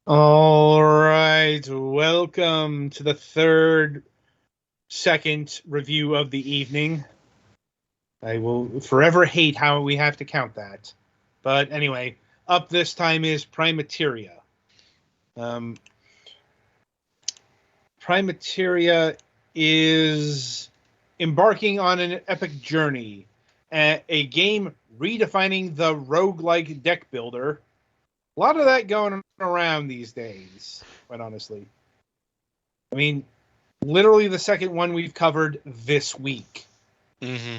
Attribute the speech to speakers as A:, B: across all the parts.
A: All right, welcome to the second review of the evening. I will forever hate how we have to count that. But anyway, up this time is Primateria. Um, Primateria is embarking on an epic journey, a game redefining the roguelike deck builder. A lot of that going around these days, quite honestly. I mean, literally the second one we've covered this week.
B: Mm-hmm.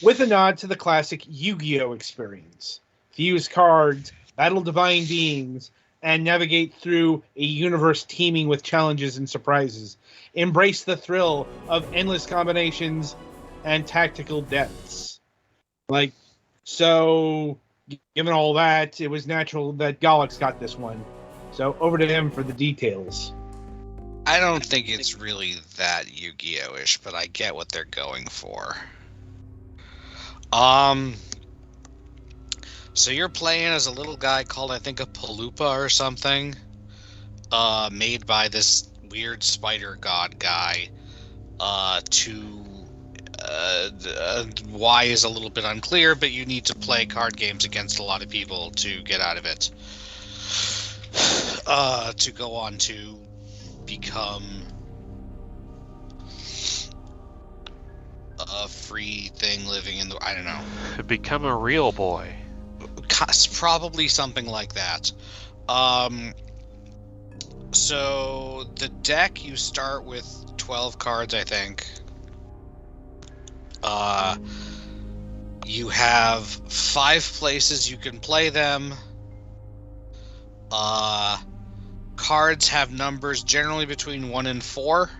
A: With a nod to the classic Yu-Gi-Oh! Experience. Fuse cards, battle divine beings, and navigate through a universe teeming with challenges and surprises. Embrace the thrill of endless combinations and tactical depths. So, given all that, it was natural that Galax got this one. So, over to him for the details.
B: I don't think it's really that Yu-Gi-Oh-ish, but I get what they're going for. So you're playing as a little guy called, I think, a Paloopa or something, made by this weird spider god guy. Why is a little bit unclear, but you need to play card games against a lot of people to get out of it. To go on to become a free thing living in the, I don't know.
C: Become a real boy.
B: Probably something like that. So the deck, you start with 12 cards, I think. You have 5 places you can play them. Cards have numbers generally between 1 and 4.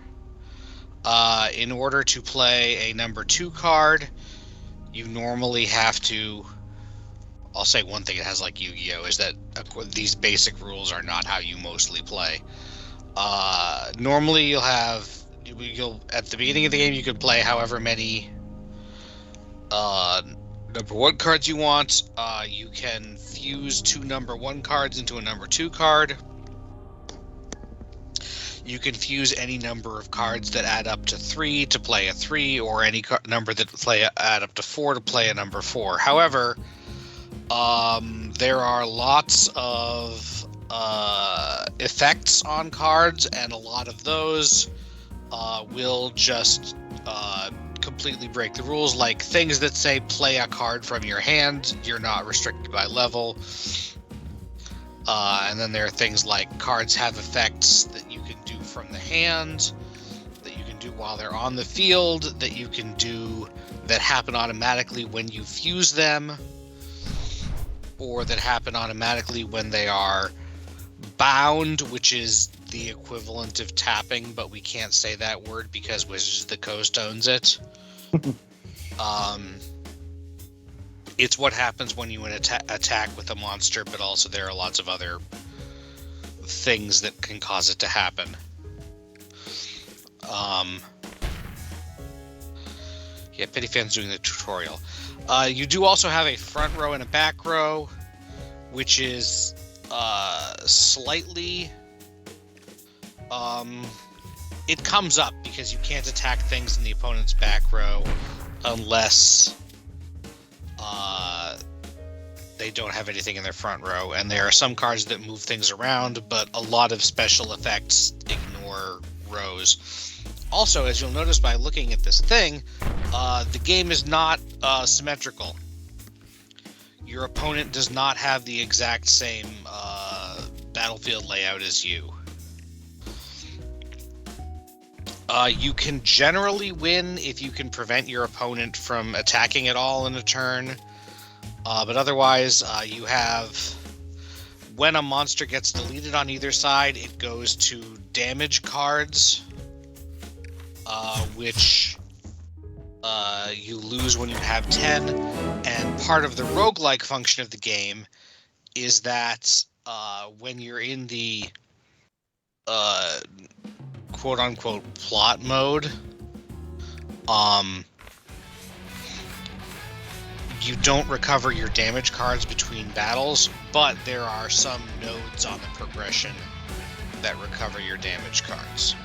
B: In order to play a number 2 card, you normally have to... I'll say one thing it has like Yu-Gi-Oh! Is that these basic rules are not how you mostly play. Normally you'll at the beginning of the game you can play however many number 1 cards you want. You can fuse 2 number 1 cards into a number 2 card. You can fuse any number of cards that add up to 3 to play a 3, or any number that add up to 4 to play a number 4. However, there are lots of effects on cards, and a lot of those will just completely break the rules, like things that say play a card from your hand. You're not restricted by level. And then there are things like cards have effects that you can do from the hand, that you can do while they're on the field, that you can do that happen automatically when you fuse them, or that happen automatically when they are bound, which is the equivalent of tapping, but we can't say that word because Wizards of the Coast owns it. It's what happens when you attack with a monster, but also there are lots of other things that can cause it to happen. Yeah, Pityfan's doing the tutorial. You do also have a front row and a back row, which is slightly... it comes up because you can't attack things in the opponent's back row unless they don't have anything in their front row. And there are some cards that move things around, but a lot of special effects ignore rows. Also, as you'll notice by looking at this thing, the game is not symmetrical. Your opponent does not have the exact same battlefield layout as you. You can generally win if you can prevent your opponent from attacking at all in a turn. But otherwise, you have... When a monster gets deleted on either side, it goes to damage cards, which you lose when you have 10. And part of the roguelike function of the game is that when you're in the quote-unquote plot mode, you don't recover your damage cards between battles, but there are some nodes on the progression that recover your damage cards.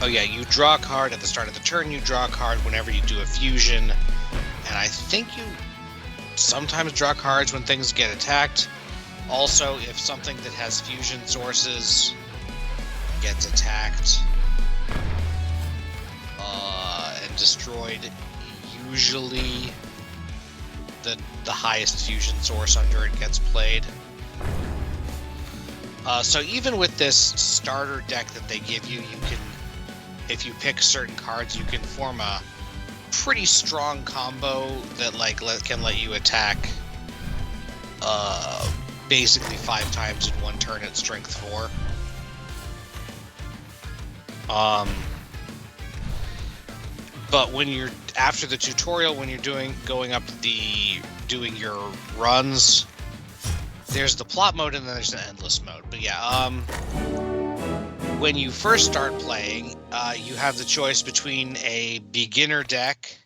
B: Oh yeah, you draw a card at the start of the turn, you draw a card whenever you do a fusion, and I think you sometimes draw cards when things get attacked. Also, if something that has fusion sources gets attacked and destroyed, usually the highest fusion source under it gets played. So even with this starter deck that they give you, you can, if you pick certain cards, you can form a pretty strong combo that can let you attack basically 5 times in one turn at strength 4. But when you're after the tutorial, when you're doing your runs, there's the plot mode and then there's the endless mode. But yeah, when you first start playing, you have the choice between a beginner deck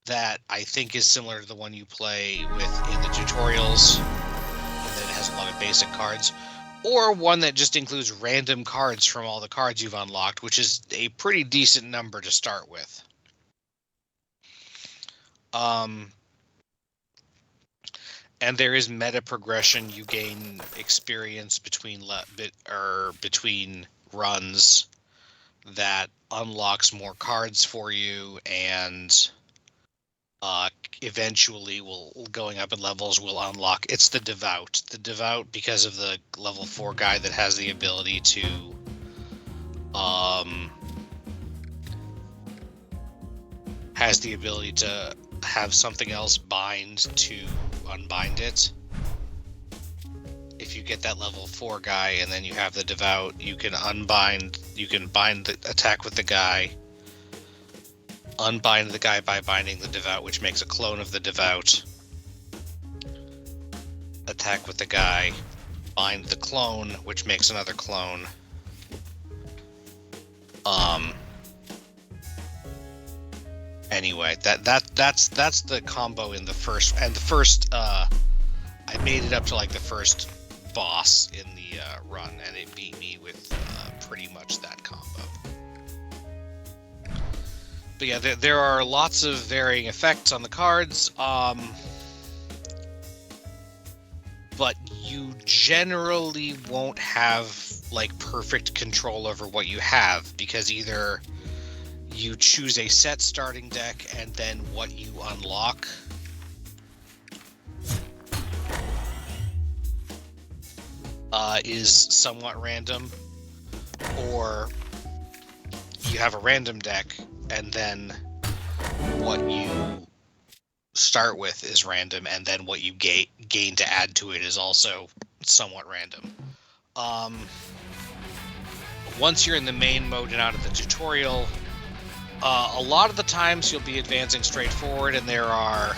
B: that I think is similar to the one you play with in the tutorials, and that has a lot of basic cards, or one that just includes random cards from all the cards you've unlocked, which is a pretty decent number to start with. And there is meta progression. You gain experience between runs that unlocks more cards for you, and eventually going up in levels will unlock. It's the Devout. The Devout, because of the level 4 guy that has the ability to have something else bind to unbind it. If you get that level 4 guy and then you have the Devout, you can bind the attack with the guy, unbind the guy by binding the Devout, which makes a clone of the Devout, attack with the guy, bind the clone, which makes another clone. Anyway, that's the combo in the first, and the first I made it up to like the first boss in the run, and it beat me with pretty much that combo. But yeah, there are lots of varying effects on the cards, but you generally won't have like perfect control over what you have, because either you choose a set starting deck and then what you unlock is somewhat random, or you have a random deck and then what you start with is random, and then what you gain to add to it is also somewhat random. Once you're in the main mode and out of the tutorial, a lot of the times you'll be advancing straight forward, and there are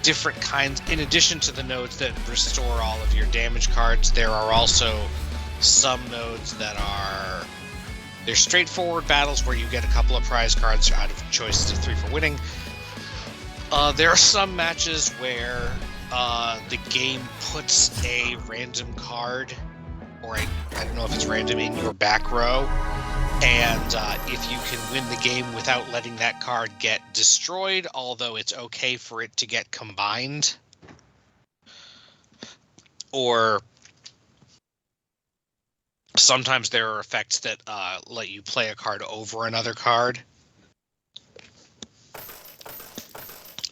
B: different kinds. In addition to the nodes that restore all of your damage cards, there are also some nodes that are... They're straightforward battles where you get a couple of prize cards out of choices of 3 for winning. There are some matches where the game puts a random card, or I don't know if it's random, in your back row, and if you can win the game without letting that card get destroyed, although it's okay for it to get combined, or sometimes there are effects that let you play a card over another card.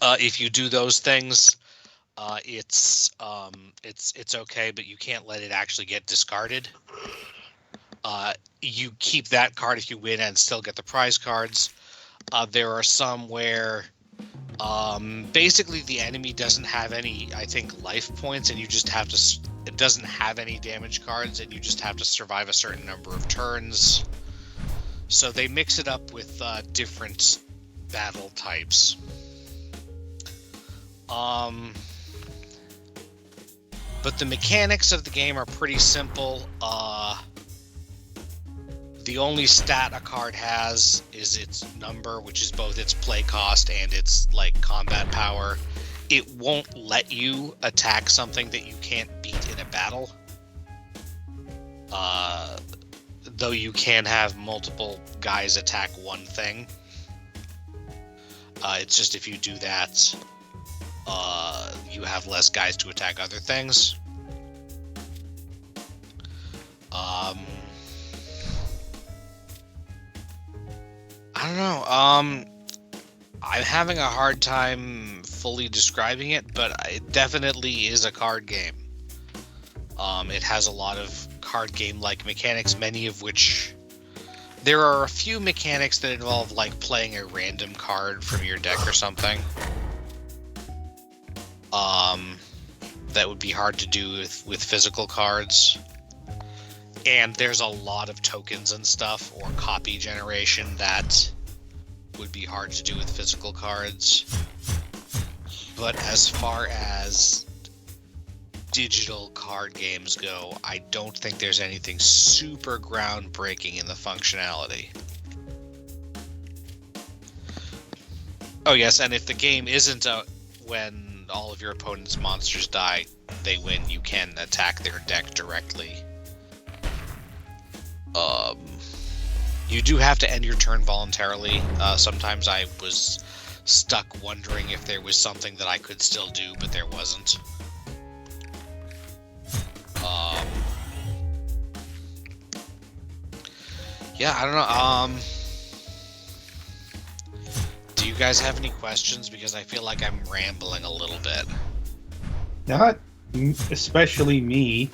B: If you do those things, it's okay, but you can't let it actually get discarded. You keep that card if you win and still get the prize cards. There are some where basically the enemy doesn't have any, I think, life points, and you just have to... It doesn't have any damage cards, and you just have to survive a certain number of turns. So they mix it up with different battle types. But the mechanics of the game are pretty simple. The only stat a card has is its number, which is both its play cost and its like combat power. It won't let you attack something that you can't beat in a battle. Though you can have multiple guys attack one thing. It's just if you do that, you have less guys to attack other things. I don't know. I'm having a hard time fully describing it, but it definitely is a card game. It has a lot of card game-like mechanics, many of which... There are a few mechanics that involve, like, playing a random card from your deck or something. That would be hard to do with physical cards. And there's a lot of tokens and stuff, or copy generation, that would be hard to do with physical cards. But as far as digital card games go, I don't think there's anything super groundbreaking in the functionality. Oh yes, and if the game isn't when all of your opponent's monsters die, they win, you can attack their deck directly. You do have to end your turn voluntarily. Sometimes I was stuck wondering if there was something that I could still do, but there wasn't. Yeah, I don't know. Do you guys have any questions? Because I feel like I'm rambling a little bit.
A: Not especially me.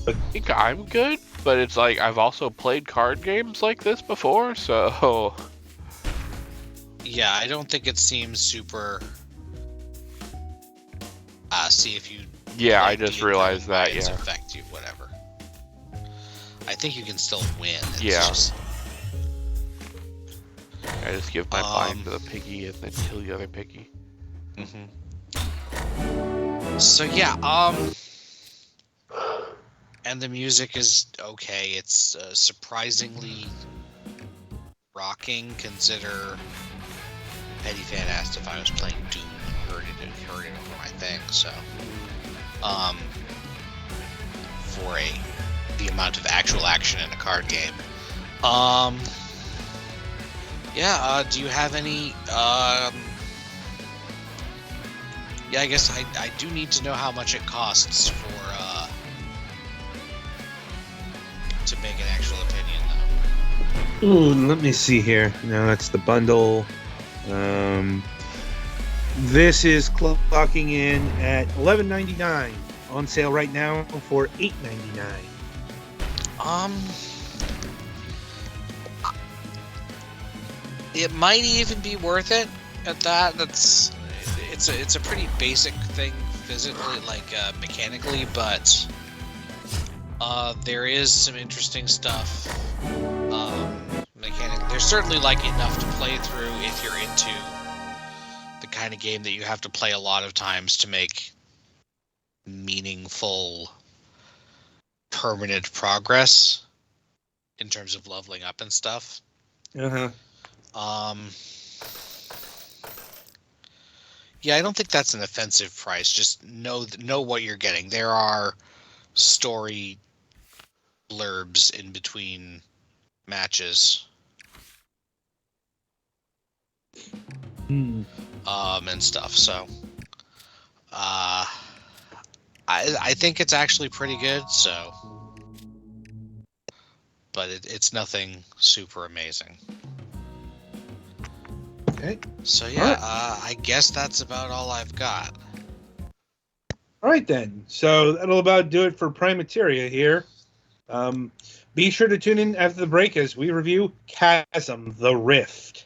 C: I think I'm good, but it's like I've also played card games like this before, so...
B: Yeah, I don't think it seems super... see if you...
C: Yeah, I just realized that, yeah.
B: Affect you, whatever. I think you can still win. It's
C: yeah.
B: Just...
C: I just give my bind to the piggy and then kill the other piggy.
B: Mm-hmm. So yeah, and the music is okay. It's surprisingly rocking. Consider Petty Fan asked if I was playing Doom and heard it over my thing. So, for the amount of actual action in a card game, yeah. Do you have any? Yeah, I guess I do need to know how much it costs for to make an actual opinion, though.
A: Ooh, let me see here. No, that's the bundle. This is clocking in at $11.99 on sale right now for $8.99.
B: It might even be worth it at that. It's a pretty basic thing physically, like mechanically, but there is some interesting stuff. There's certainly like enough to play through if you're into the kind of game that you have to play a lot of times to make meaningful, permanent progress in terms of leveling up and stuff. Yeah, I don't think that's an offensive price. Just know what you're getting. There are story blurbs in between matches. And stuff. So, I think it's actually pretty good. So, but it's nothing super amazing.
A: Okay.
B: So yeah, I guess that's about all I've got.
A: All right then. So that'll about do it for Primateria here. Be sure to tune in after the break as we review Chasm: The Rift.